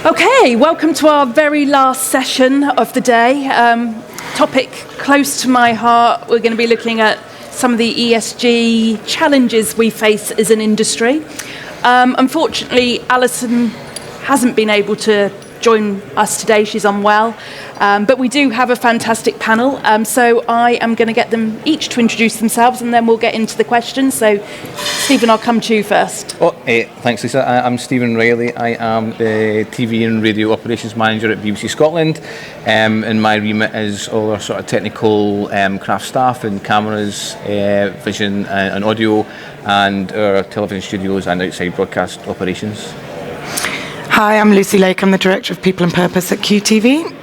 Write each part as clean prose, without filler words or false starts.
Okay, welcome to our very last session of the day. Topic close to my heart. We're going to be looking at some of the ESG challenges we face as an industry. Unfortunately, Alison hasn't been able to join us today. She's unwell. But we do have a fantastic panel. So I am going to get them each to introduce themselves and then we'll get into the questions. So Stephen, I'll come to you first. Thanks, Lisa. I'm Stephen Reilly. I am the TV and radio operations manager at BBC Scotland. And my remit is all our sort of technical craft staff and cameras, vision and audio, and our television studios and outside broadcast operations. Hi, I'm Lucy Lake. I'm the Director of People and Purpose at QTV.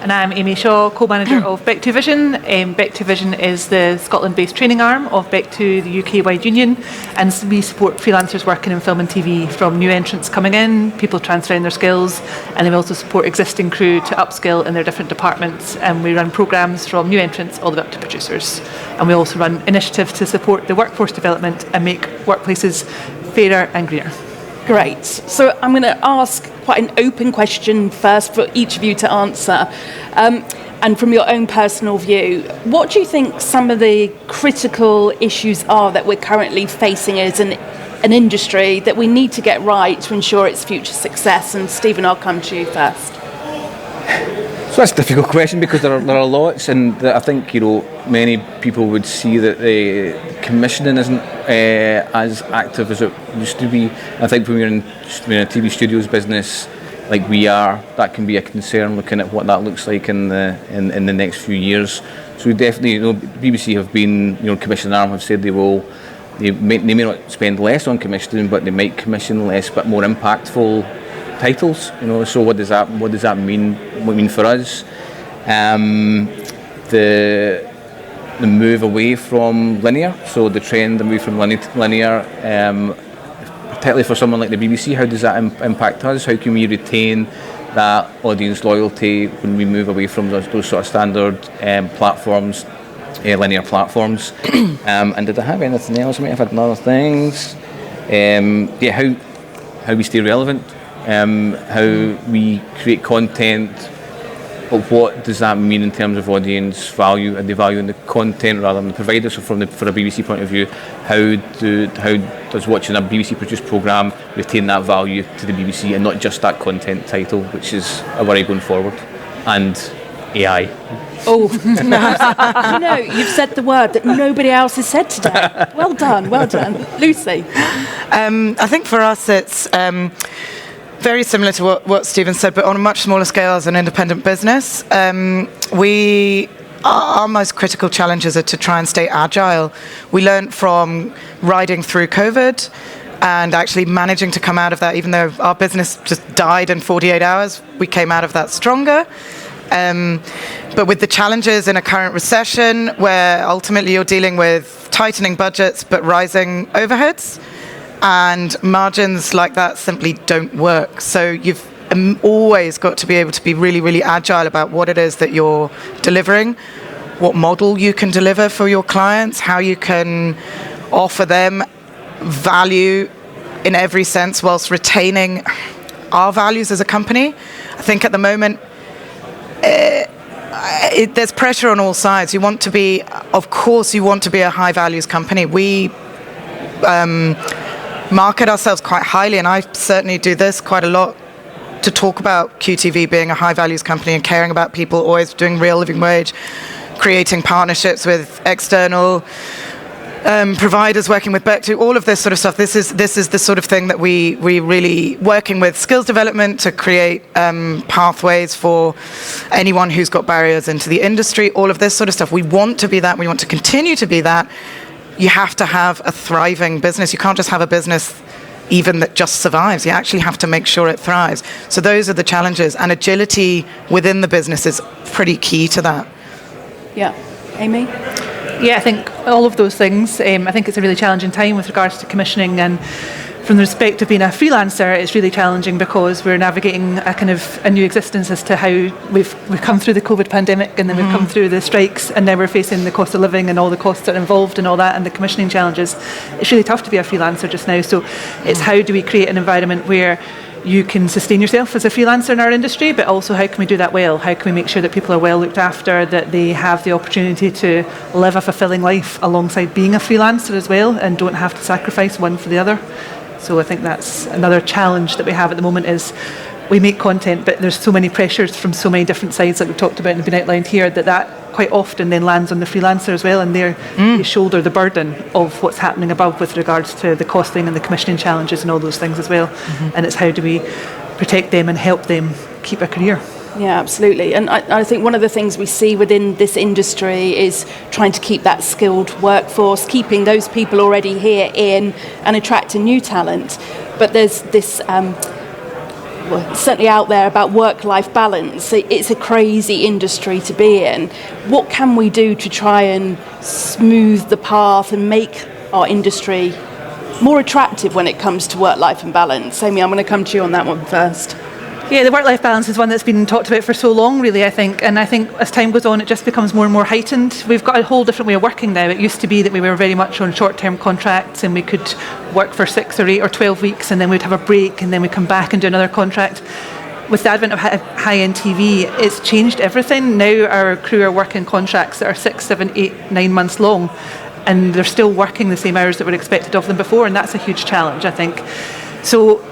And I'm Amy Shaw, co-manager of BECTU Vision. BECTU Vision is the Scotland-based training arm of BECTU, the UK-wide union, and we support freelancers working in film and TV, from new entrants coming in, people transferring their skills, and then we also support existing crew to upskill in their different departments. And we run programmes from new entrants all the way up to producers. And we also run initiatives to support the workforce development and make workplaces fairer and greener. Great. So I'm going to ask quite an open question first for each of you to answer. And from your own personal view, what do you think some of the critical issues are that we're currently facing as an industry that we need to get right to ensure its future success? And Stephen, I'll come to you first. So that's a difficult question because there are lots, and I think many people would see that the commissioning isn't as active as it used to be. I think when we're in a TV studios business like we are, that can be a concern, looking at what that looks like in the next few years. So we definitely, BBC have been, commissioning arm have said they may not spend less on commissioning, but they might commission less but more impactful titles. So what does that mean? What mean for us? The move away from linear, so the trend away from linear, particularly for someone like the BBC, how does that impact us? How can we retain that audience loyalty when we move away from those sort of standard platforms, linear platforms? And did I have anything else? I might have had other things. How we stay relevant, how we create content. But what does that mean in terms of audience value? Are they valuing the content rather than the provider? So for a BBC point of view, how does watching a BBC produced programme retain that value to the BBC and not just that content title, which is a worry going forward? And AI. Oh, you've said the word that nobody else has said today. Well done. Lucy? I think for us it's very similar to what Stephen said, but on a much smaller scale as an independent business. Our most critical challenges are to try and stay agile. We learned from riding through COVID and actually managing to come out of that, even though our business just died in 48 hours, we came out of that stronger. But with the challenges in a current recession, where ultimately you're dealing with tightening budgets but rising overheads, and margins like that simply don't work. So you've always got to be able to be really, really agile about what it is that you're delivering, what model you can deliver for your clients, how you can offer them value in every sense whilst retaining our values as a company. I think at the moment, there's pressure on all sides. You want to be a high values company. We market ourselves quite highly, and I certainly do this quite a lot, to talk about QTV being a high values company and caring about people, always doing real living wage, creating partnerships with external providers, working with BECTU, all of this sort of stuff. This is the sort of thing that we really working with skills development to create pathways for anyone who's got barriers into the industry, all of this sort of stuff. We want to be that. We want to continue to be that. You have to have a thriving business. You can't just have a business even that just survives. You actually have to make sure it thrives. So those are the challenges, and agility within the business is pretty key to that. Yeah. Amy? Yeah, I think all of those things. I think it's a really challenging time with regards to commissioning, and from the respect of being a freelancer, it's really challenging because we're navigating a new existence as to how we've come through the COVID pandemic, and then we've come through the strikes, and now we're facing the cost of living and all the costs that are involved and all that, and the commissioning challenges. It's really tough to be a freelancer just now. So it's how do we create an environment where you can sustain yourself as a freelancer in our industry, but also how can we do that well? How can we make sure that people are well looked after, that they have the opportunity to live a fulfilling life alongside being a freelancer as well, and don't have to sacrifice one for the other? So I think that's another challenge that we have at the moment is we make content, but there's so many pressures from so many different sides that we've talked about and have been outlined here that quite often then lands on the freelancer as well, and they shoulder the burden of what's happening above with regards to the costing and the commissioning challenges and all those things as well. And it's how do we protect them and help them keep a career. Yeah, absolutely. And I think one of the things we see within this industry is trying to keep that skilled workforce, keeping those people already here in and attracting new talent. But there's this certainly out there about work-life balance. It's a crazy industry to be in. What can we do to try and smooth the path and make our industry more attractive when it comes to work-life and balance? Amy, I'm going to come to you on that one first. Yeah, the work-life balance is one that's been talked about for so long, really, I think. And I think as time goes on, it just becomes more and more heightened. We've got a whole different way of working now. It used to be that we were very much on short-term contracts and we could work for 6 or 8 or 12 weeks and then we'd have a break and then we'd come back and do another contract. With the advent of high-end TV, it's changed everything. Now our crew are working contracts that are 6, 7, 8, 9 months long, and they're still working the same hours that were expected of them before, and that's a huge challenge, I think. So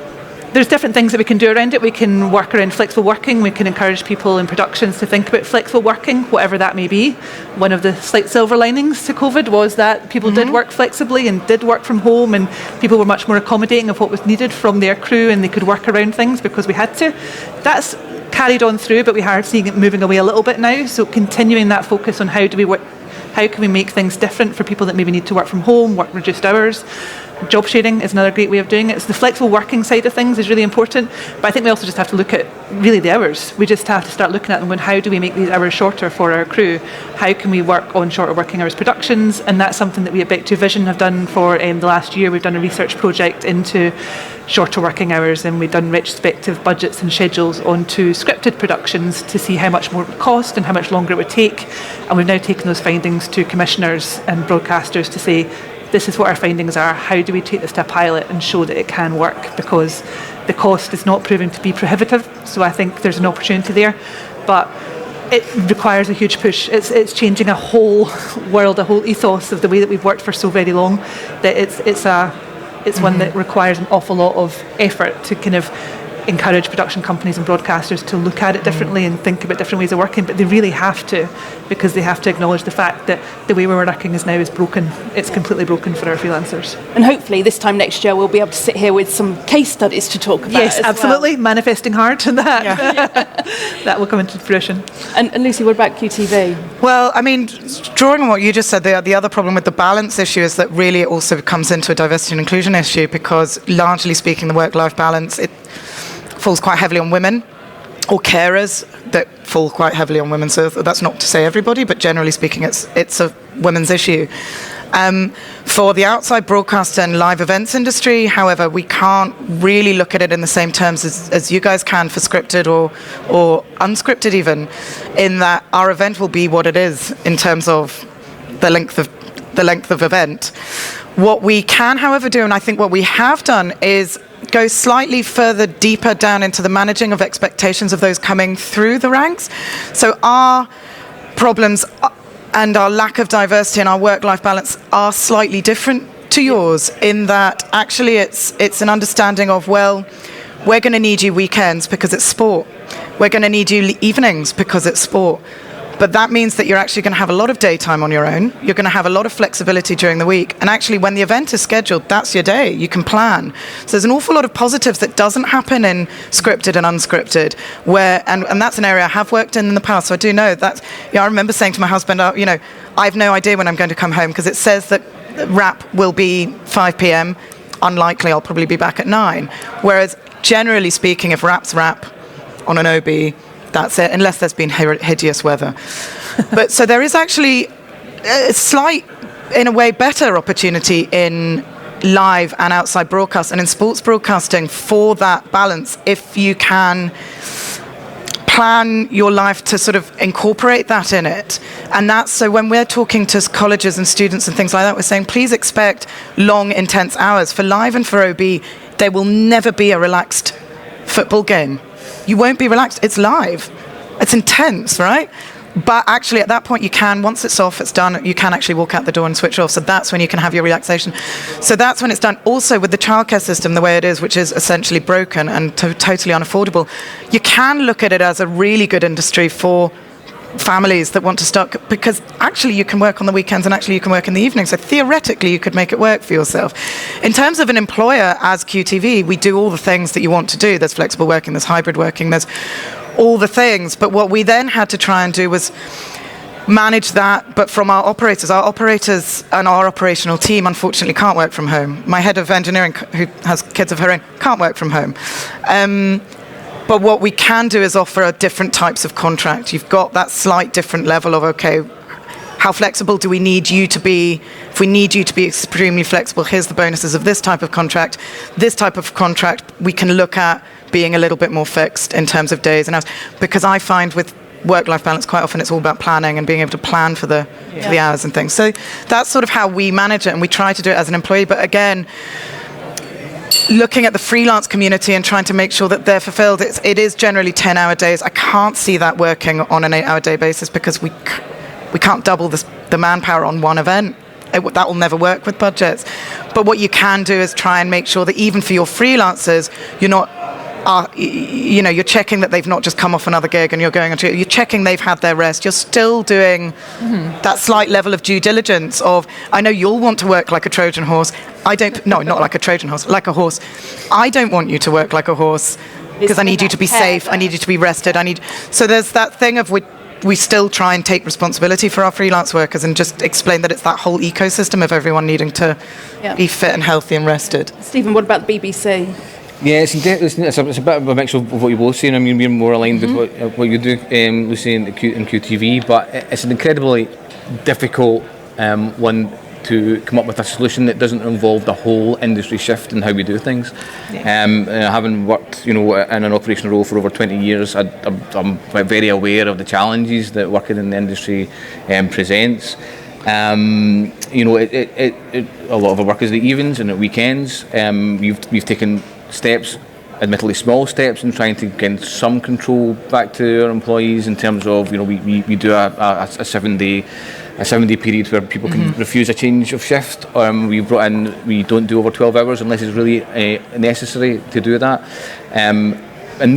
there's different things that we can do around it. We can work around flexible working. We can encourage people in productions to think about flexible working, whatever that may be. One of the slight silver linings to COVID was that people did work flexibly and did work from home, and people were much more accommodating of what was needed from their crew, and they could work around things because we had to. That's carried on through, but we are seeing it moving away a little bit now. So continuing that focus on how can we make things different for people that maybe need to work from home, work reduced hours. Job sharing is another great way of doing it. So the flexible working side of things is really important, but I think we also just have to look at really the hours. We just have to start looking at them and how do we make these hours shorter for our crew? How can we work on shorter working hours productions? And that's something that we at BECTU Vision have done for the last year. We've done a research project into shorter working hours, and we've done retrospective budgets and schedules onto scripted productions to see how much more it would cost and how much longer it would take. And we've now taken those findings to commissioners and broadcasters to say, this is what our findings are. How do we take this to a pilot and show that it can work? Because the cost is not proving to be prohibitive. So I think there's an opportunity there. But it requires a huge push. It's changing a whole world, a whole ethos of the way that we've worked for so very long. That it's one that requires an awful lot of effort to kind of encourage production companies and broadcasters to look at it differently and think about different ways of working, but they really have to, because they have to acknowledge the fact that the way we're working is now is broken. It's completely broken for our freelancers. And hopefully this time next year we'll be able to sit here with some case studies to talk about. Yes, absolutely. Well. Manifesting hard and that. That will come into fruition. And Lucy, what about QTV? Well, I mean, drawing on what you just said, the other problem with the balance issue is that really it also comes into a diversity and inclusion issue, because largely speaking, the work-life balance, it falls quite heavily on women, or carers that fall quite heavily on women. So that's not to say everybody, but generally speaking, it's a women's issue. For the outside broadcast and live events industry, however, we can't really look at it in the same terms as you guys can for scripted or unscripted even, in that our event will be what it is in terms of the length of event. What we can, however, do, and I think what we have done, is go slightly further deeper down into the managing of expectations of those coming through the ranks. So our problems and our lack of diversity and our work-life balance are slightly different to yours, in that actually it's an understanding of, well, we're going to need you weekends because it's sport. We're going to need you evenings because it's sport. But that means that you're actually going to have a lot of daytime on your own. You're going to have a lot of flexibility during the week. And actually, when the event is scheduled, that's your day. You can plan. So there's an awful lot of positives that doesn't happen in scripted and unscripted, and that's an area I have worked in the past. So I do know that. I remember saying to my husband, I have no idea when I'm going to come home, because it says that wrap will be 5 p.m. Unlikely, I'll probably be back at 9. Whereas, generally speaking, if wrap's wrap on an OB, that's it, unless there's been hideous weather. But so there is actually a slight, in a way, better opportunity in live and outside broadcast and in sports broadcasting for that balance, if you can plan your life to sort of incorporate that in it. And that's so when we're talking to colleges and students and things like that, we're saying, please expect long, intense hours. For live and for OB, there will never be a relaxed football game. You won't be relaxed. It's live. It's intense, right? But actually, at that point, you can, once it's off, it's done, you can actually walk out the door and switch off. So that's when you can have your relaxation. So that's when it's done. Also, with the childcare system, the way it is, which is essentially broken and totally unaffordable, you can look at it as a really good industry for families that want to start, because actually you can work on the weekends and actually you can work in the evenings. So theoretically, you could make it work for yourself. In terms of an employer, as QTV, we do all the things that you want to do. There's flexible working, there's hybrid working, there's all the things. But what we then had to try and do was manage that, but from our operators. Our operators and our operational team, unfortunately, can't work from home. My head of engineering, who has kids of her own, can't work from home. But what we can do is offer different types of contract. You've got that slight different level of, okay, how flexible do we need you to be? If we need you to be extremely flexible, here's the bonuses of this type of contract. This type of contract, we can look at being a little bit more fixed in terms of days and hours. Because I find with work-life balance, quite often it's all about planning and being able to plan for the hours and things. So that's sort of how we manage it, and we try to do it as an employee. But again, looking at the freelance community and trying to make sure that they're fulfilled, it is generally 10-hour days. I can't see that working on an 8-hour day basis because we can't double the manpower on one event. That will never work with budgets. But what you can do is try and make sure that even for your freelancers, you're not, you're checking that they've not just come off another gig and you're checking they've had their rest. You're still doing that slight level of due diligence of, I know you'll want to work like a Trojan horse. Not like a Trojan horse, like a horse. I don't want you to work like a horse because I need you to be safe. I need you to be rested. So there's that thing of we still try and take responsibility for our freelance workers and just explain that it's that whole ecosystem of everyone needing to be fit and healthy and rested. Stephen, what about the BBC? Yeah, it's a bit of a mix of what you're both saying. I mean, we're more aligned with what you do, Lucy, in QTV, but it's an incredibly difficult one to come up with a solution that doesn't involve the whole industry shift in how we do things. Having worked, in an operational role for over 20 years, I'm very aware of the challenges that working in the industry presents. A lot of our work is the evenings and at weekends. We've taken steps, admittedly small steps, in trying to get some control back to our employees in terms of, we do a 7-day period where people can refuse a change of shift. We brought in, we don't do over 12 hours unless it's really necessary to do that. And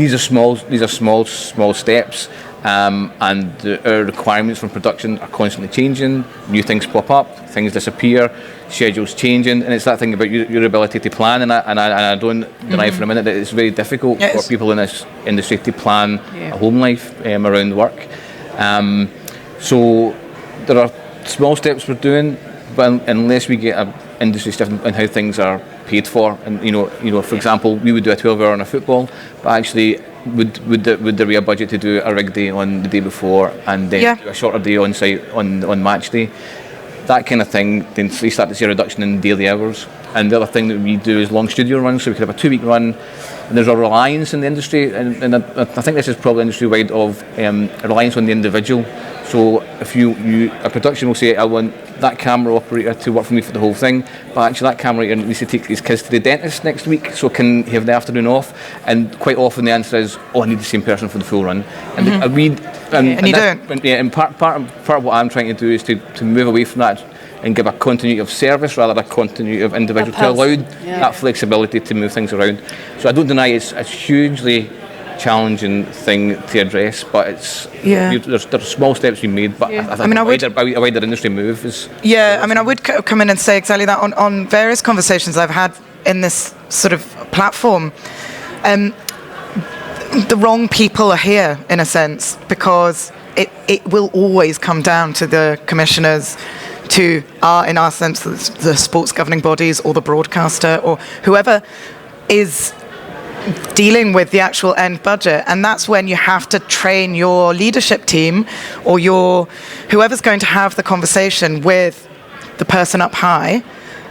these are small steps. And our requirements from production are constantly changing. New things pop up, things disappear, schedules changing, and it's that thing about your ability to plan. And I don't deny for a minute that it's very difficult for people in this industry to plan a home life around work. So there are small steps we're doing, but unless we get an industry shift in how things are paid for, and for example, we would do a 12-hour on a football, but actually. Would there be a budget to do a rig day on the day before and then do a shorter day on site on match day? That kind of thing, then you start to see a reduction in daily hours. And the other thing that we do is long studio runs, so we could have a 2-week run. And there's a reliance in the industry, and I think this is probably industry-wide, of a reliance on the individual. So if a production will say, I want that camera operator to work for me for the whole thing, but actually that camera operator needs to take his kids to the dentist next week, so can he have the afternoon off? And quite often the answer is, I need the same person for the full run. And you don't. And part of what I'm trying to do is to move away from that and give a continuity of service rather than a continuity of individual, to allow that flexibility to move things around. So I don't deny it's a hugely challenging thing to address, but it's there's small steps we made, but I think a wider industry move is... I would come in and say exactly that on various conversations I've had in this sort of platform. The wrong people are here, in a sense, because it will always come down to the commissioners, to in our sense, the sports governing bodies or the broadcaster or whoever is dealing with the actual end budget. And that's when you have to train your leadership team or whoever's going to have the conversation with the person up high,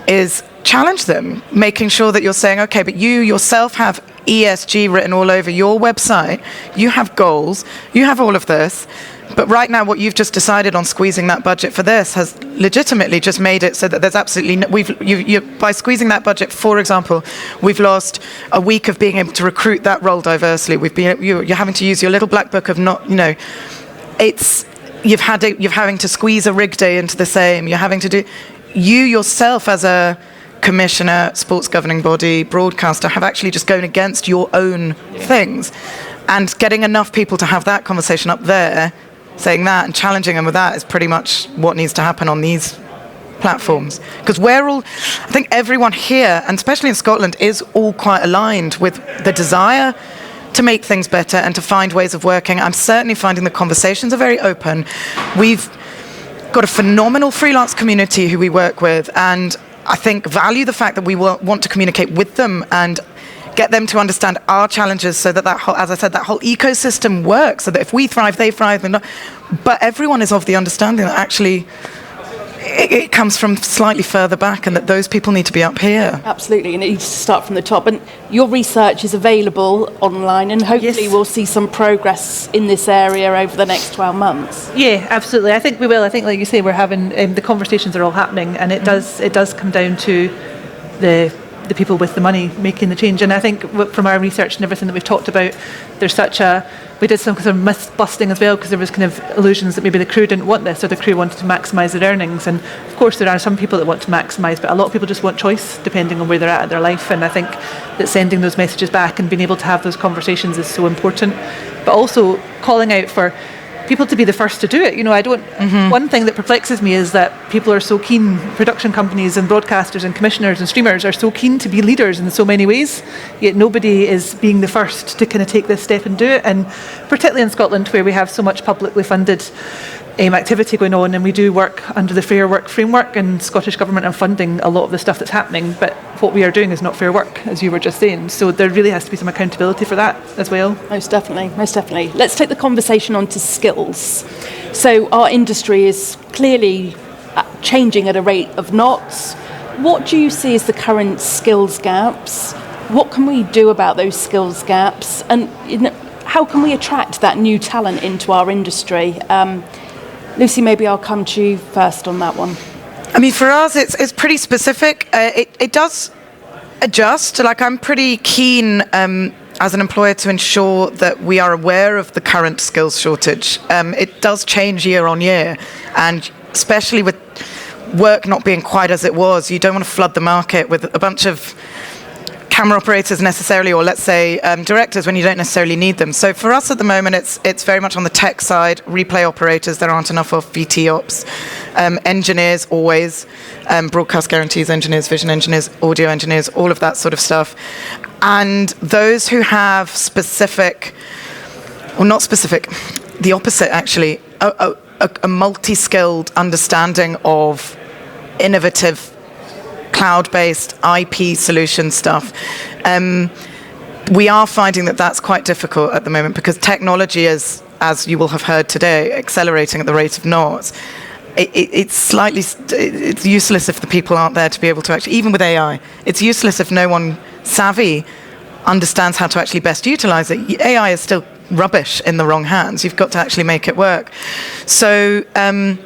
is challenge them, making sure that you're saying, okay, but you yourself have ESG written all over your website, you have goals, you have all of this. But right now, what you've just decided on squeezing that budget for this has legitimately just made it so that there's absolutely by squeezing that budget, for example, we've lost a week of being able to recruit that role diversely. You're having to use your little black book of you're having to squeeze a rig day into the same. You're having to do, you yourself as a commissioner, sports governing body, broadcaster, have actually just gone against your own things. And getting enough people to have that conversation up there, saying that and challenging them with that, is pretty much what needs to happen on these platforms. Because I think everyone here, and especially in Scotland, is all quite aligned with the desire to make things better and to find ways of working. I'm certainly finding the conversations are very open. We've got a phenomenal freelance community who we work with, and I think value the fact that we want to communicate with them and get them to understand our challenges, so that whole, as I said, that whole ecosystem works, so that if we thrive, they thrive. But everyone is of the understanding that actually it comes from slightly further back, and that those people need to be up here. Absolutely, and it needs to start from the top. And your research is available online, and hopefully we'll see some progress in this area over the next 12 months. Yeah, absolutely. I think we will. I think, like you say, we're having the conversations are all happening, and it does come down to the people with the money making the change. And I think from our research and everything that we've talked about, we did some kind of myth busting as well, because there was kind of illusions that maybe the crew didn't want this, or the crew wanted to maximise their earnings. And of course there are some people that want to maximise, but a lot of people just want choice depending on where they're at in their life. And I think that sending those messages back and being able to have those conversations is so important, but also calling out for people to be the first to do it. One thing that perplexes me is that people are so keen, production companies and broadcasters and commissioners and streamers are so keen to be leaders in so many ways, yet nobody is being the first to kind of take this step and do it. And particularly in Scotland, where we have so much publicly funded activity going on, and we do work under the Fair Work framework, and Scottish Government are funding a lot of the stuff that's happening, but what we are doing is not fair work, as you were just saying. So there really has to be some accountability for that as well. Most definitely. Let's take the conversation on to skills. So our industry is clearly changing at a rate of knots. What do you see as the current skills gaps? What can we do about those skills gaps? And how can we attract that new talent into our industry? Lucy, maybe I'll come to you first on that one. I mean, for us, it's pretty specific. It does adjust. Like, I'm pretty keen as an employer to ensure that we are aware of the current skills shortage. It does change year on year, and especially with work not being quite as it was, you don't want to flood the market with a bunch of camera operators necessarily, or let's say directors, when you don't necessarily need them. So for us at the moment, it's very much on the tech side. Replay operators, there aren't enough of. VT ops, engineers always, broadcast guarantees engineers, vision engineers, audio engineers, all of that sort of stuff. And those who have specific, or not specific, the opposite actually, a multi-skilled understanding of innovative cloud-based IP solution stuff. We are finding that that's quite difficult at the moment, because technology is, as you will have heard today, accelerating at the rate of knots. It's useless if the people aren't there to be able to actually, even with AI, it's useless if no one savvy understands how to actually best utilize it. AI is still rubbish in the wrong hands. You've got to actually make it work. So, and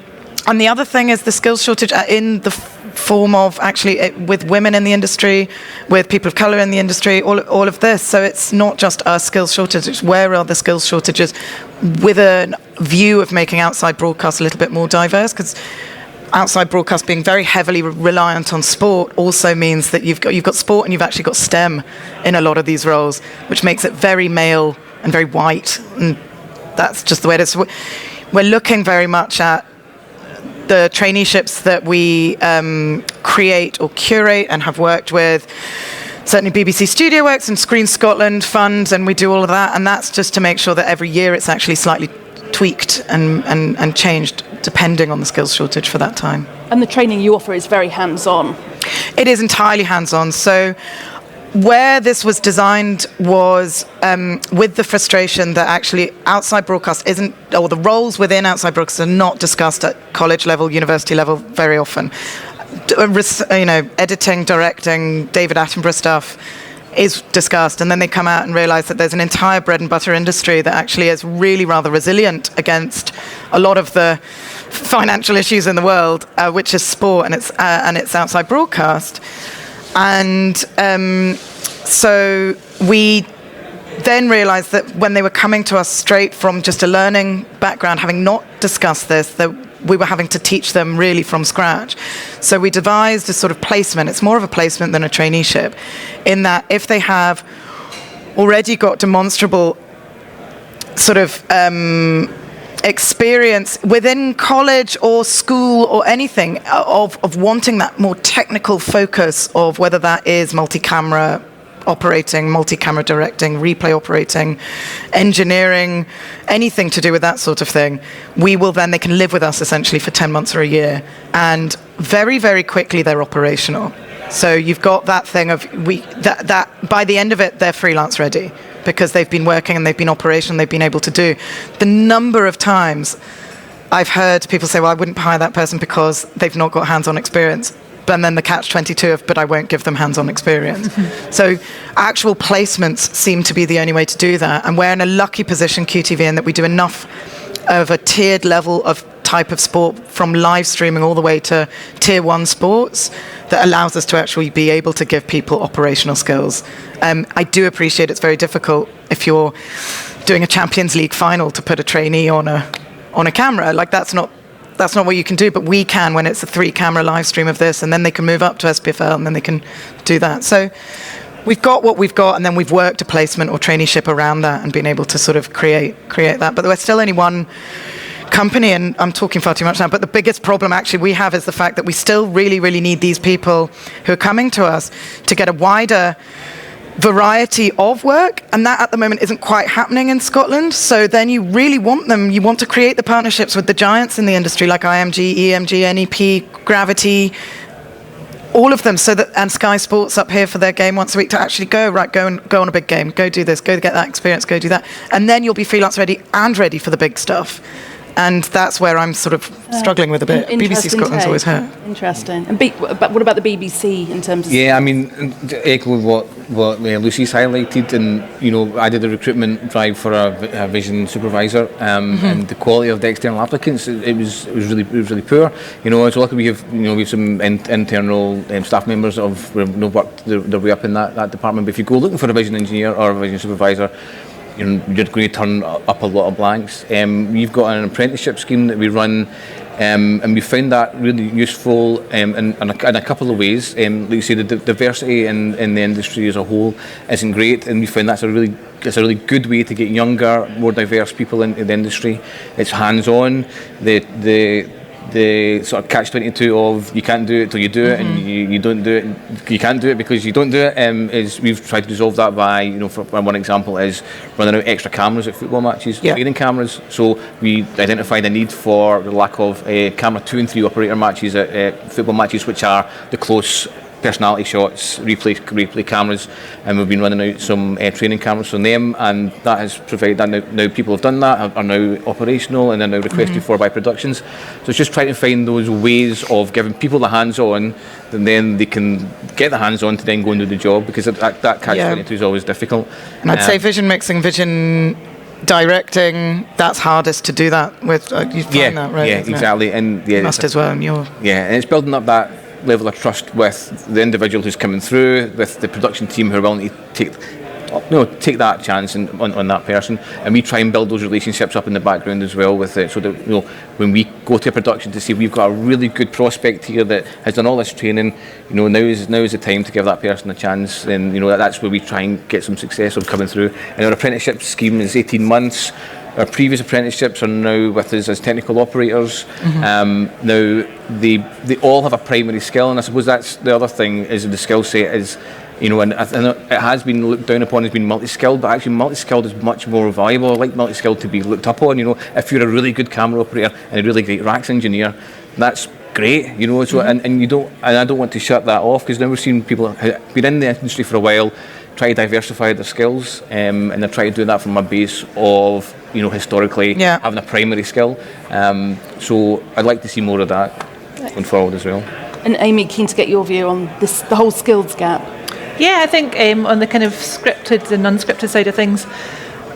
the other thing is the skills shortage in the form of actually with women in the industry, with people of colour in the industry, all of this. So it's not just a skills shortage, it's where are the skills shortages, with a view of making outside broadcast a little bit more diverse, because outside broadcast being very heavily reliant on sport also means that you've got sport and you've actually got STEM in a lot of these roles, which makes it very male and very white, and that's just the way it is. We're looking very much at the traineeships that we create or curate and have worked with, certainly BBC Studio Works and Screen Scotland funds, and we do all of that, and that's just to make sure that every year it's actually slightly tweaked and changed depending on the skills shortage for that time. And the training you offer is very hands-on. It is entirely hands-on. So where this was designed was with the frustration that actually outside broadcast isn't, or the roles within outside broadcast are not discussed at college level, university level very often. Editing, directing, David Attenborough stuff is discussed, and then they come out and realise that there's an entire bread and butter industry that actually is really rather resilient against a lot of the financial issues in the world, which is sport and it's outside broadcast. And so we then realized that when they were coming to us straight from just a learning background, having not discussed this, that we were having to teach them really from scratch. So we devised a sort of placement. It's more of a placement than a traineeship, in that if they have already got demonstrable sort of experience within college or school or anything of wanting that more technical focus of whether that is multi-camera operating, multi-camera directing, replay operating, engineering, anything to do with that sort of thing, they can live with us essentially for 10 months or a year. And very, very quickly they're operational. So you've got that thing of that by the end of it, they're freelance ready because they've been working and they've been operational, they've been able to do. The number of times I've heard people say, well, I wouldn't hire that person because they've not got hands-on experience. And then the catch-22 of, but I won't give them hands-on experience. So actual placements seem to be the only way to do that. And we're in a lucky position, QTV, in that we do enough of a tiered level of type of sport, from live streaming all the way to tier 1 sports, that allows us to actually be able to give people operational skills. I do appreciate it's very difficult if you're doing a Champions League final to put a trainee on a camera. Like that's not what you can do, but we can when it's a 3-camera live stream of this, and then they can move up to SPFL, and then they can do that. So we've got what we've got, and then we've worked a placement or traineeship around that and been able to sort of create that. But we're still only one company, and I'm talking far too much now, but the biggest problem actually we have is the fact that we still really, really need these people who are coming to us to get a wider variety of work, and that at the moment isn't quite happening in Scotland. So then you really want to create the partnerships with the giants in the industry like IMG, EMG, NEP, Gravity, all of them, so that, and Sky Sports up here for their game once a week, to actually go on a big game, go do this, go get that experience, go do that, and then you'll be freelance ready and ready for the big stuff. And that's where I'm sort of struggling with a bit. BBC Scotland's always hurt. Interesting. But what about the BBC in terms of... Yeah, I mean, echo what Lucy's highlighted, and, I did a recruitment drive for a vision supervisor, and the quality of the external applicants, it was really poor. So luckily we have some internal staff members that have worked their way up in that department. But if you go looking for a vision engineer or a vision supervisor, you're going to turn up a lot of blanks. We've got an apprenticeship scheme that we run, and we found that really useful in a couple of ways. Like you say, the diversity in the industry as a whole isn't great, and we found that's a really good way to get younger, more diverse people into the industry. It's hands-on. The sort of catch-22 of you can't do it till you do it, and you don't do it, you can't do it because you don't do it, is we've tried to resolve that by, for one example is running out extra cameras at football matches, training cameras. So we identified a need for the lack of camera 2 and 3 operator matches at football matches, which are the close personality shots, replay cameras, and we've been running out some training cameras from them, and that has provided that now people have done that, are now operational, and are now requested for by productions. So it's just trying to find those ways of giving people the hands-on, and then they can get the hands-on to then go and do the job, because that catch-22 is always difficult. And I'd say vision mixing, vision directing, that's hardest to do that with. You find that, right? Yeah, exactly. And you must as well. And and it's building up that level of trust with the individual who's coming through, with the production team who are willing to take that chance on that person, and we try and build those relationships up in the background as well with it, so that when we go to a production to see we've got a really good prospect here that has done all this training, now is the time to give that person a chance, and that's where we try and get some success of coming through. And our apprenticeship scheme is 18 months. Our previous apprenticeships are now with us as technical operators. Now they all have a primary skill, and I suppose that's the other thing, is the skill set is, and it has been looked down upon as being multi-skilled, but actually multi-skilled is much more valuable. I like multi-skilled to be looked up on. If you're a really good camera operator and a really great racks engineer, that's great. So and you don't, and I don't want to shut that off, because now we're seeing people who've been in the industry for a while try to diversify their skills, and they're trying to do that from a base of historically having a primary skill. So I'd like to see more of that going forward as well. And Amy, keen to get your view on this, the whole skills gap. Yeah, I think on the kind of scripted and unscripted side of things,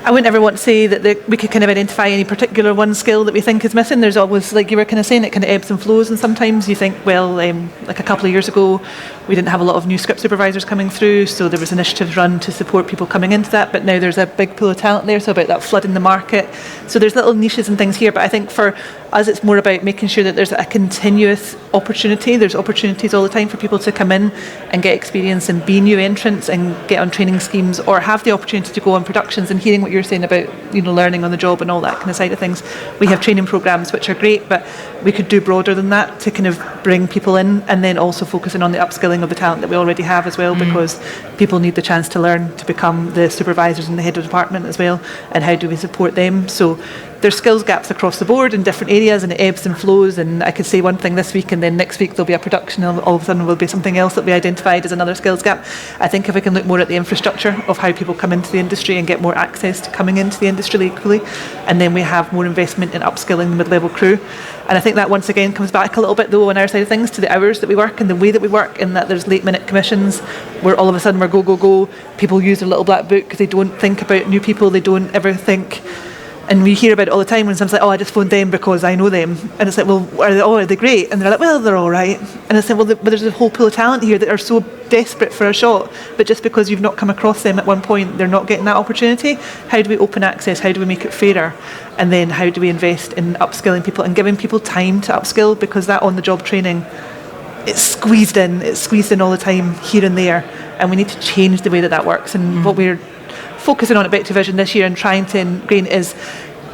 I wouldn't ever want to say that we could kind of identify any particular one skill that we think is missing. There's always, like you were kind of saying, it kind of ebbs and flows, and sometimes you think, well, like a couple of years ago, we didn't have a lot of new script supervisors coming through, so there was initiatives run to support people coming into that, but now there's a big pool of talent there, so about that flooding the market. So there's little niches and things here, but I think for us it's more about making sure that there's a continuous opportunity. There's opportunities all the time for people to come in and get experience and be new entrants and get on training schemes, or have the opportunity to go on productions. And hearing what you're saying about, learning on the job and all that kind of side of things, we have training programs which are great, but we could do broader than that to kind of bring people in, and then also focusing on the upskilling of the talent that we already have as well, because people need the chance to learn to become the supervisors and the head of department as well, and how do we support them. So there's skills gaps across the board in different areas, and it ebbs and flows, and I could say one thing this week and then next week there'll be a production, and all of a sudden will be something else that we identified as another skills gap. I think if we can look more at the infrastructure of how people come into the industry and get more access to coming into the industry equally, and then we have more investment in upskilling the mid-level crew. And I think that once again comes back a little bit though on our side of things to the hours that we work and the way that we work, in that there's late minute commissions where all of a sudden we're go. People use their little black book because they don't think about new people, they don't ever think. And we hear about it all the time when someone's like, oh, I just phoned them because I know them. And it's like, well, are they great? And they're like, well, they're all right. And it's like, well, but there's a whole pool of talent here that are so desperate for a shot, but just because you've not come across them at one point, they're not getting that opportunity. How do we open access? How do we make it fairer? And then how do we invest in upskilling people and giving people time to upskill? Because that on-the-job training, it's squeezed in all the time here and there. And we need to change the way that works. And what we're focusing on at BECTU Vision this year and trying to ingrain is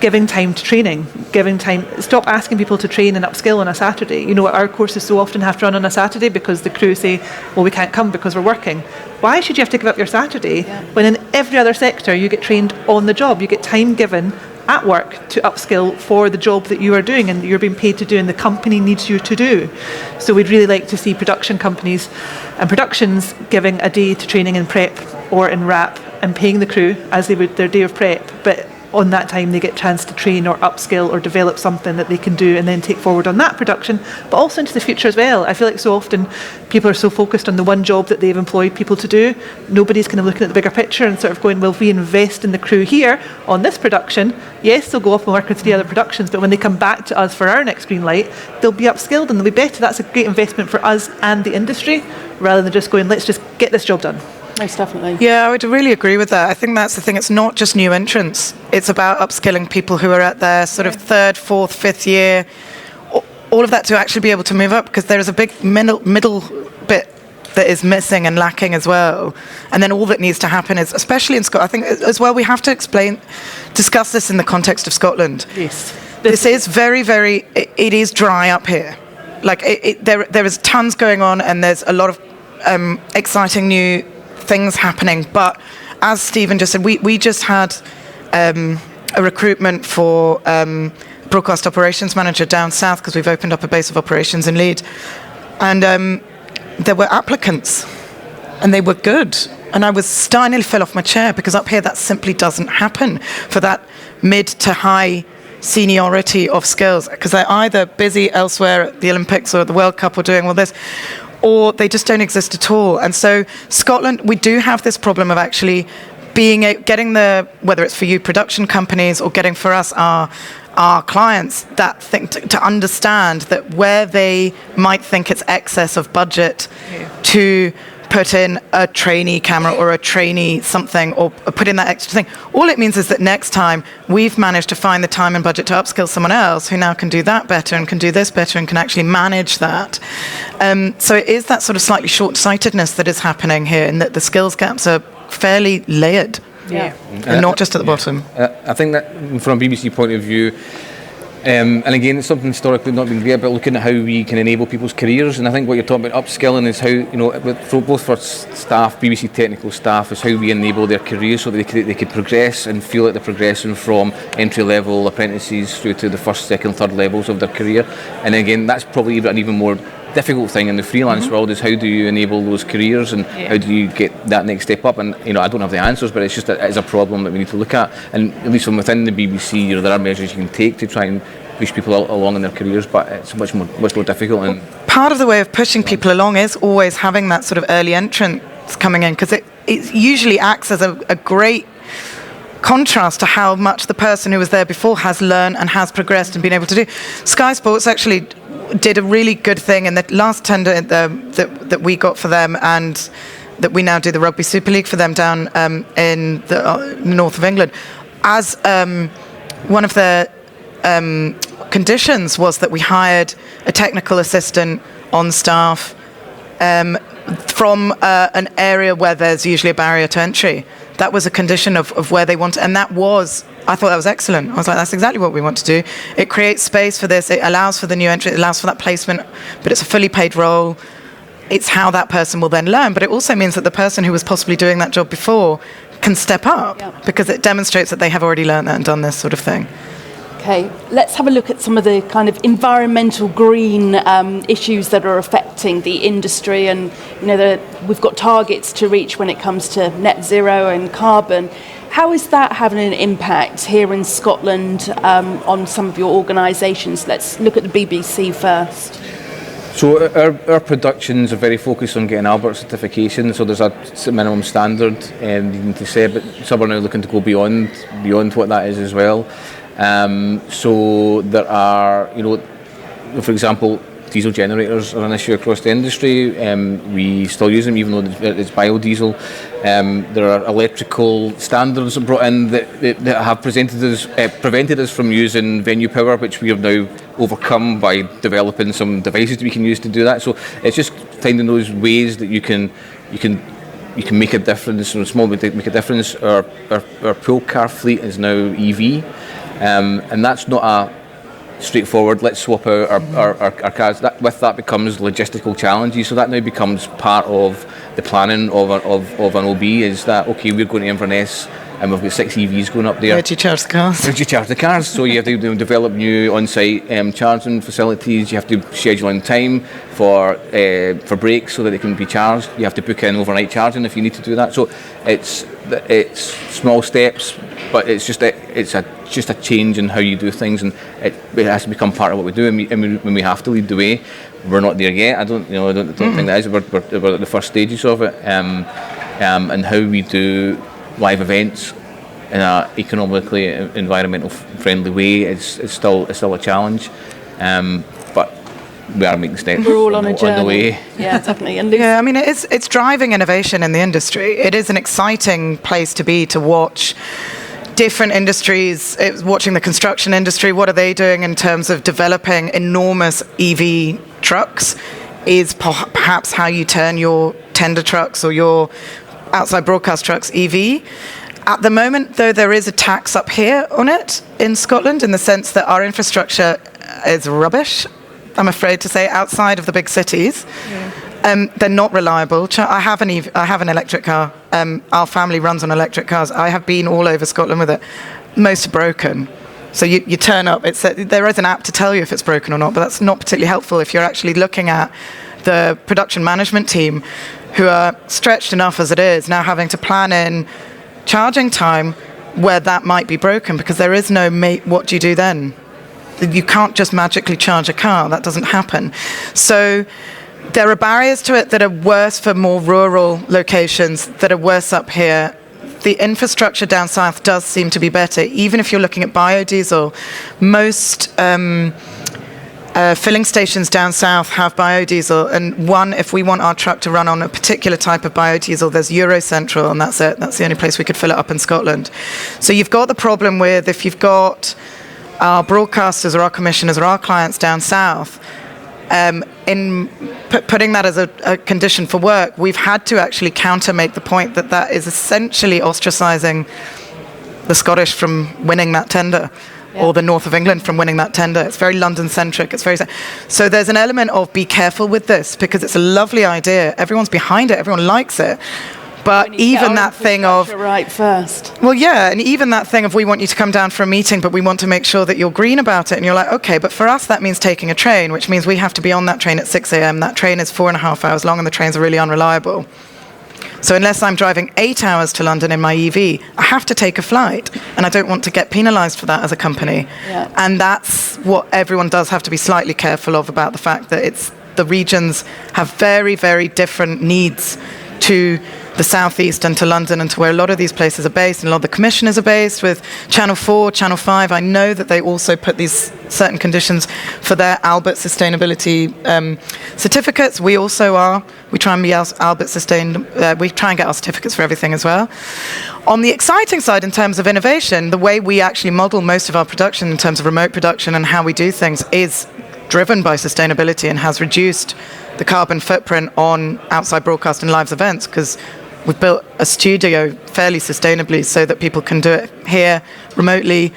giving time to training, stop asking people to train and upskill on a Saturday. Our courses so often have to run on a Saturday because the crew say, well, we can't come because we're working. Why should you have to give up your Saturday when in every other sector you get trained on the job? You get time given at work to upskill for the job that you are doing and you're being paid to do and the company needs you to do. So we'd really like to see production companies and productions giving a day to training in prep or in wrap and paying the crew as they would their day of prep, but on that time they get a chance to train or upskill or develop something that they can do and then take forward on that production, but also into the future as well. I feel like so often people are so focused on the one job that they've employed people to do, nobody's kind of looking at the bigger picture and sort of going, well, if we invest in the crew here on this production, yes, they'll go off and work with 3 other productions, but when they come back to us for our next green light, they'll be upskilled and they'll be better. That's a great investment for us and the industry, rather than just going, let's just get this job done. Most definitely. Yeah, I would really agree with that. I think that's the thing. It's not just new entrants. It's about upskilling people who are at their sort of 3rd, 4th, 5th year, all of that, to actually be able to move up, because there is a big middle bit that is missing and lacking as well. And then all that needs to happen is, especially in Scotland, I think as well, we have to discuss this in the context of Scotland. Yes. This is very, very, it is dry up here. Like, there is tons going on and there's a lot of exciting new things happening, but as Stephen just said, we just had a recruitment for broadcast operations manager down south, because we've opened up a base of operations in Leeds, and there were applicants and they were good, and I nearly fell off my chair, because up here that simply doesn't happen for that mid to high seniority of skills, because they're either busy elsewhere at the Olympics or the World Cup or doing all this, or they just don't exist at all. And so Scotland, we do have this problem of actually getting whether it's for you production companies or getting for us our clients, that thing to understand that where they might think it's excess of budget to put in a trainee camera or a trainee something, or put in that extra thing. All it means is that next time we've managed to find the time and budget to upskill someone else who now can do that better and can do this better and can actually manage that. So it is that sort of slightly short-sightedness that is happening here, in that the skills gaps are fairly layered. Yeah. And not just at the bottom. I think that from a BBC point of view, and again, it's something historically not been great about looking at how we can enable people's careers. And I think what you're talking about upskilling is how, both for staff, BBC technical staff, is how we enable their careers so that they could progress and feel like they're progressing from entry-level apprentices through to the 1st, 2nd, 3rd levels of their career. And again, that's probably an even more difficult thing in the freelance world, is how do you enable those careers and how do you get that next step up? And I don't have the answers, but it's just that it is a problem that we need to look at. And at least from within the BBC, there are measures you can take to try and push people along in their careers, but it's much more difficult. And part of the way of pushing people along is always having that sort of early entrance coming in, because it usually acts as a great contrast to how much the person who was there before has learned and has progressed and been able to do. Sky Sports actually did a really good thing in the last tender that we got for them, and that we now do the Rugby Super League for them down in the north of England. As one of the conditions was that we hired a technical assistant on staff from an area where there's usually a barrier to entry. That was a condition of where they wanted, and I thought that was excellent. I was like, that's exactly what we want to do. It creates space for this, it allows for the new entry, it allows for that placement, but it's a fully paid role. It's how that person will then learn, but it also means that the person who was possibly doing that job before can step up, because it demonstrates that they have already learned that and done this sort of thing. Okay, let's have a look at some of the kind of environmental green issues that are affecting the industry. And we've got targets to reach when it comes to net zero and carbon. How is that having an impact here in Scotland on some of your organisations? Let's look at the BBC first. So our productions are very focused on getting Albert certification, so there's a minimum standard you need to set, but some are now looking to go beyond what that is as well. So there are, for example, diesel generators are an issue across the industry. We still use them even though it's biodiesel. There are electrical standards brought in that have prevented us from using venue power, which we have now overcome by developing some devices that we can use to do that. So it's just finding those ways that you can make a difference, in a small way to make a difference. Our pool car fleet is now EV, and that's not a straightforward, let's swap out our cars. With that becomes logistical challenges, so that now becomes part of the planning of an OB, is that, okay, we're going to Inverness and we've got 6 EVs going up there. Where do you charge the cars? Where do you charge the cars? So you have to develop new on-site charging facilities. You have to schedule in time for breaks so that they can be charged. You have to book in overnight charging if you need to do that. So it's small steps, but it's just a change in how you do things, and it has to become part of what we do. And when we have to lead the way, we're not there yet. I don't think that is. We're at the first stages of it, and how we do live events in an economically, environmental friendly way is still a challenge, but we are making steps. We're all on a journey. On the way. Yeah, definitely. And yeah, I mean, it's driving innovation in the industry. It is an exciting place to be, to watch different industries. Watching the construction industry, what are they doing in terms of developing enormous EV trucks, is perhaps how you turn your tender trucks or your outside broadcast trucks EV. At the moment, though, there is a tax up here on it in Scotland, in the sense that our infrastructure is rubbish, I'm afraid to say, outside of the big cities. Yeah. They're not reliable. I have an electric car. Our family runs on electric cars. I have been all over Scotland with it. Most are broken. So you turn up, there is an app to tell you if it's broken or not, but that's not particularly helpful if you're actually looking at the production management team, who are stretched enough as it is, now having to plan in charging time where that might be broken, because there is no what do you do then? You can't just magically charge a car. That doesn't happen. So there are barriers to it that are worse for more rural locations, that are worse up here. The infrastructure down south does seem to be better. Even if you're looking at biodiesel, most filling stations down south have biodiesel, and if we want our truck to run on a particular type of biodiesel, there's Eurocentral, and that's it. That's the only place we could fill it up in Scotland. So you've got the problem with, if you've got our broadcasters or our commissioners or our clients down south, in putting that as a condition for work, we've had to actually make the point that is essentially ostracising the Scottish from winning that tender. Yeah. Or the north of England from winning that tender. It's very London-centric. So there's an element of be careful with this, because it's a lovely idea. Everyone's behind it. Everyone likes it. But even that thing of right first. Well, yeah, and even that thing of, we want you to come down for a meeting, but we want to make sure that you're green about it. And you're like, okay, but for us that means taking a train, which means we have to be on that train at 6 a.m. That train is 4.5 hours long, and the trains are really unreliable. So unless I'm driving 8 hours to London in my EV, I have to take a flight, and I don't want to get penalised for that as a company. Yeah. And that's what everyone does have to be slightly careful of, about the fact that the regions have very, very different needs to the southeast and to London and to where a lot of these places are based, and a lot of the commissioners are based, with Channel 4, Channel 5. I know that they also put these certain conditions for their Albert sustainability certificates. We also are. We try and be Albert sustained. We try and get our certificates for everything as well. On the exciting side, in terms of innovation, the way we actually model most of our production in terms of remote production and how we do things is driven by sustainability and has reduced the carbon footprint on outside broadcast and live events, because we've built a studio fairly sustainably so that people can do it here remotely,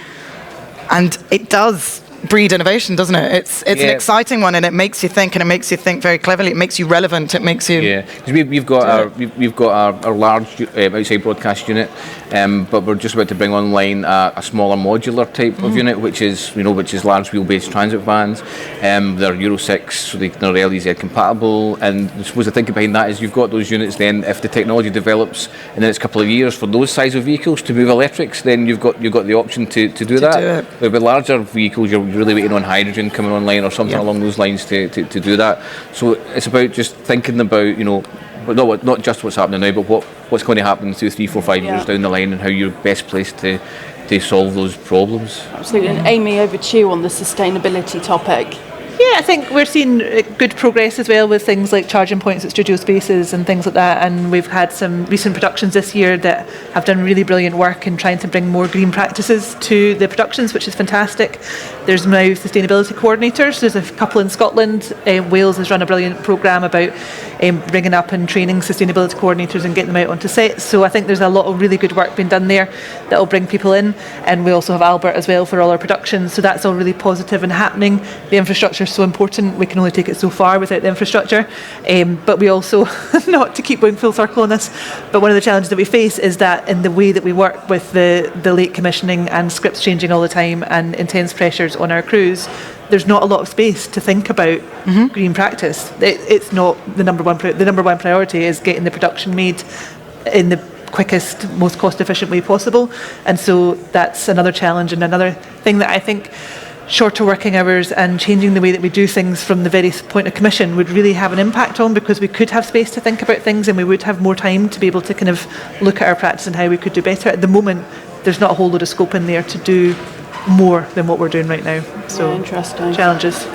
and it does breed innovation, doesn't it? It's an exciting one, and it makes you think, and it makes you think very cleverly. It makes you relevant. It makes you because we've got our large outside broadcast unit, but we're just about to bring online a smaller modular type of unit, which is large wheelbase transit vans. They're Euro 6, so they're Reilly Z compatible. And I suppose the thinking behind that is you've got those units. Then, if the technology develops in the next couple of years for those size of vehicles to move electrics, then you've got the option to do that. With larger vehicles, you're really waiting on hydrogen coming online or something along those lines to do that. So it's about just thinking about, but not just what's happening now, but what's going to happen 2, 3, 4, 5 years down the line, and how you're best placed to solve those problems. Absolutely. And Amy, over to you on the sustainability topic. Yeah, I think we're seeing good progress as well with things like charging points at studio spaces and things like that. And we've had some recent productions this year that have done really brilliant work in trying to bring more green practices to the productions, which is fantastic. There's now sustainability coordinators. There's a couple in Scotland. Wales has run a brilliant programme about bringing up and training sustainability coordinators and getting them out onto sets. So I think there's a lot of really good work being done there that will bring people in. And we also have Albert as well for all our productions. So that's all really positive and happening. The infrastructure is so important. We can only take it so far without the infrastructure. But we also, not to keep going full circle on this, but one of the challenges that we face is that in the way that we work with the late commissioning and scripts changing all the time and intense pressures on our crews, there's not a lot of space to think about green practice. It's not the number one. The number one priority is getting the production made in the quickest, most cost-efficient way possible. And so that's another challenge, and another thing that I think shorter working hours and changing the way that we do things from the very point of commission would really have an impact on, because we could have space to think about things and we would have more time to be able to kind of look at our practice and how we could do better. At the moment, there's not a whole lot of scope in there to do more than what we're doing right now. So interesting challenges.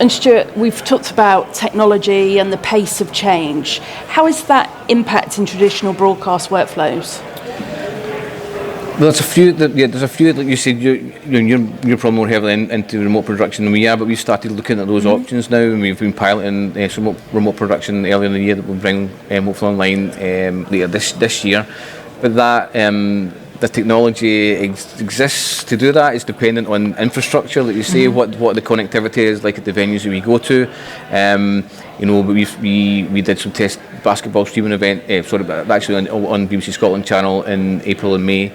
And Stuart, we've talked about technology and the pace of change. How is that impacting traditional broadcast workflows? Well, there's a few that you said you're probably more heavily into remote production than we are, but we've started looking at those options now, and we've been piloting some remote production earlier in the year that we'll bring hopefully online later this year. But that the technology exists to do that. It's dependent on infrastructure, like you say, what the connectivity is like at the venues that we go to. We did some test basketball streaming event, actually on BBC Scotland channel in April and May,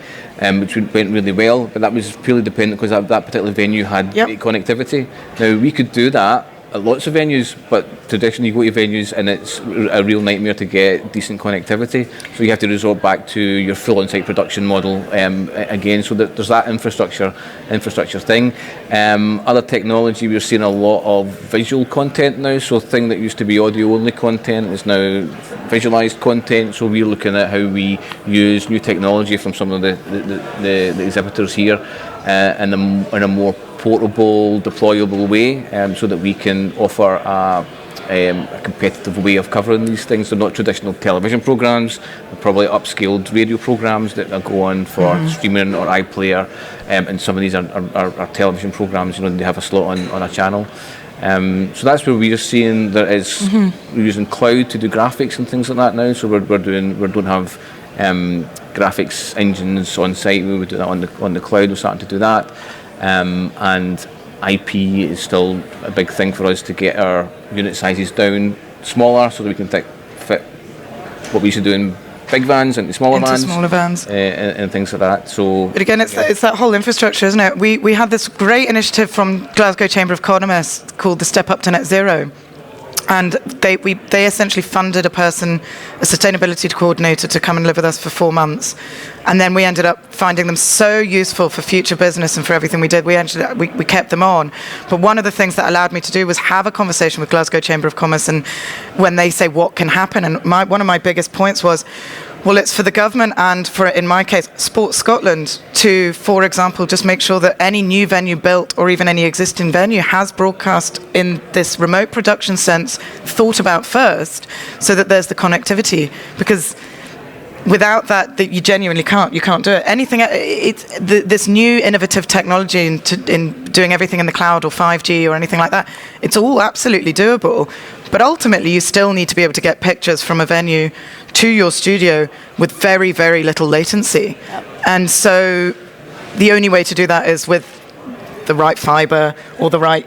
which went really well, but that was purely dependent because that particular venue had great connectivity. Now, we could do that at lots of venues, but traditionally you go to venues and it's a real nightmare to get decent connectivity, so you have to resort back to your full on-site production model again. So there's that infrastructure thing. Other technology, we're seeing a lot of visual content now, so thing that used to be audio only content is now visualized content. So we're looking at how we use new technology from some of the exhibitors here in a more portable, deployable way, so that we can offer a competitive way of covering these things. They're not traditional television programmes, they're probably upscaled radio programmes that go on for streaming or iPlayer, and some of these are television programmes, they have a slot on a channel. So that's where we're seeing there is, we're using cloud to do graphics and things like that now, so we don't have graphics engines on site. We would do that on the cloud. We're starting to do that. And IP is still a big thing for us to get our unit sizes down smaller, so that we can fit what we used to do in big vans into smaller vans. And things like that. So, but again, it's that whole infrastructure, isn't it? We had this great initiative from Glasgow Chamber of Commerce called the Step Up to Net Zero. And they essentially funded a sustainability coordinator, to come and live with us for 4 months. And then we ended up finding them so useful for future business and for everything we did. We kept them on. But one of the things that allowed me to do was have a conversation with Glasgow Chamber of Commerce, and when they say what can happen, and one of my biggest points was, well, it's for the government and for, in my case, Sports Scotland to, for example, just make sure that any new venue built or even any existing venue has broadcast in this remote production sense thought about first, so that there's the connectivity. Because without that you genuinely can't do it. Anything, this new innovative technology in doing everything in the cloud or 5G or anything like that, it's all absolutely doable. But ultimately, you still need to be able to get pictures from a venue to your studio with very, very little latency. Yep. And so the only way to do that is with the right fiber or the right,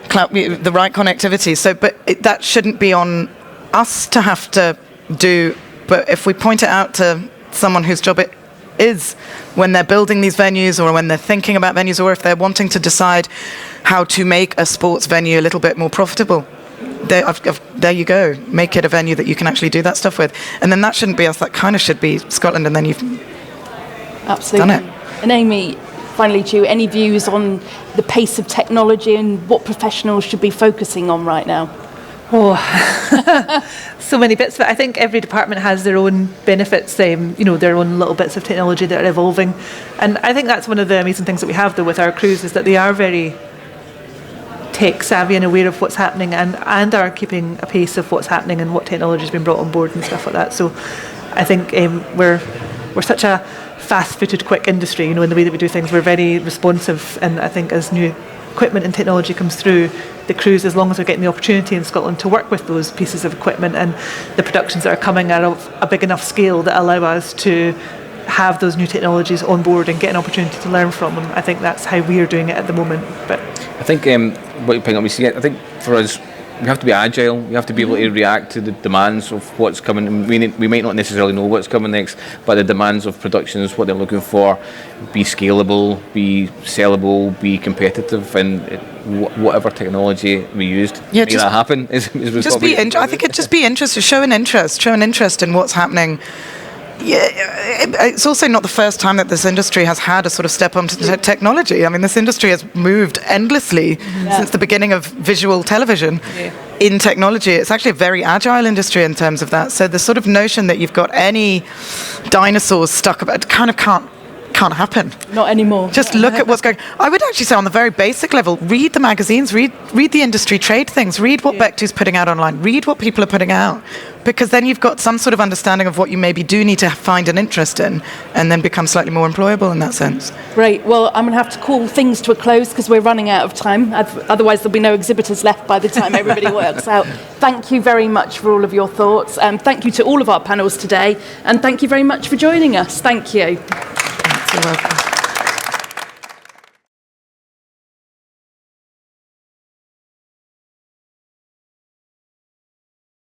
cloud, the right connectivity. So, but that shouldn't be on us to have to do. But if we point it out to someone whose job it is when they're building these venues, or when they're thinking about venues, or if they're wanting to decide how to make a sports venue a little bit more profitable, there you go. Make it a venue that you can actually do that stuff with. And then that shouldn't be us. That kind of should be Scotland, and then you've absolutely done it. And Amy, finally to you, any views on the pace of technology and what professionals should be focusing on right now? Oh, so many bits. But I think every department has their own benefits, their own little bits of technology that are evolving. And I think that's one of the amazing things that we have, though, with our crews, is that they are very tech savvy and aware of what's happening, and are keeping a pace of what's happening and what technology has been brought on board and stuff like that. So I think we're such a fast-footed, quick industry, in the way that we do things. We're very responsive, and I think as new equipment and technology comes through, the crews, as long as they're getting the opportunity in Scotland to work with those pieces of equipment, and the productions that are coming are of a big enough scale that allow us to have those new technologies on board and get an opportunity to learn from them. I think that's how we're doing it at the moment. But I think what you pick up, we see it. I think for us, we have to be agile. We have to be able to react to the demands of what's coming. We might not necessarily know what's coming next, but the demands of productions, what they're looking for, be scalable, be sellable, be competitive, and whatever technology we used, make that happen. I think it just be interested, show an interest in what's happening. Yeah, it's also not the first time that this industry has had a sort of step onto technology. I mean, this industry has moved endlessly since the beginning of visual television in technology. It's actually a very agile industry in terms of that. So the sort of notion that you've got any dinosaurs stuck about kind of can't happen. Not anymore. Just look at what's going. I would actually say on the very basic level, read the magazines, read the industry trade things, read what BECTU's putting out online, read what people are putting out, because then you've got some sort of understanding of what you maybe do need to find an interest in, and then become slightly more employable in that sense. Great. Well, I'm going to have to call things to a close because we're running out of time. Otherwise, there'll be no exhibitors left by the time everybody works out. Thank you very much for all of your thoughts. Thank you to all of our panels today, and thank you very much for joining us. Thank you. You're welcome.